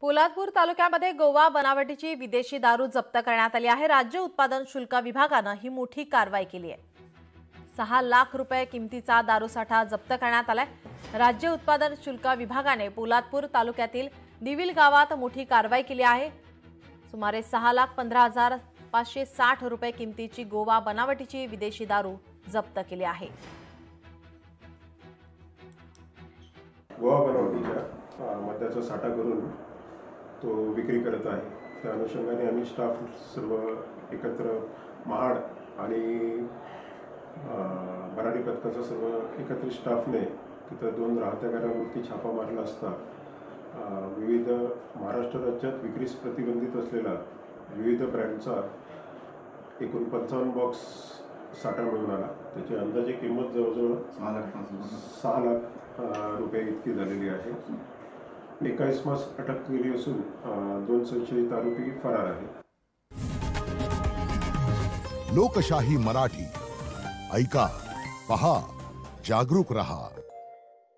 पोलादपूर तालुक्यामध्ये गोवा बनावटीची विदेशी दारू जप्त करण्यात आली आहे। राज्य उत्पादन शुल्क विभागाने ही मोठी कारवाई केली आहे। 6 लाख रुपये किमतीचा दारूसाठा जप्त करण्यात आलाय। राज्य उत्पादन शुल्क विभागाने पोलादपूर तालुक्यातील दिविल गावात मोठी कारवाई केली आहे। सुमारे 6,15,560 रुपये किमतीची गोवा बनावटीची विदेशी दारू जप्त केली आहे। गोवा बनावटीच्या मद्याचा साठा करून तो विक्री करत आहे। त्या अनुषंगाने आम्ही स्टाफ सर्व एकत्र महाड आणि बराडी पथकाचा सर्व एकत्रित स्टाफने तिथं 2 राहत्या घरांवरती छापा मारला असता विविध महाराष्ट्र राज्यात विक्रीस प्रतिबंधित असलेला विविध ब्रँडचा एकूण 55 बॉक्स साठा मिळून आला। त्याची अंदाजे किंमत जवळजवळ 6 लाख रुपये इतकी झालेली आहे। एका इसमास अटक केली असून 2 संशयित आरोपी फरार आहेत। लोकशाही मराठी ऐका, पहा, जागरूक रहा।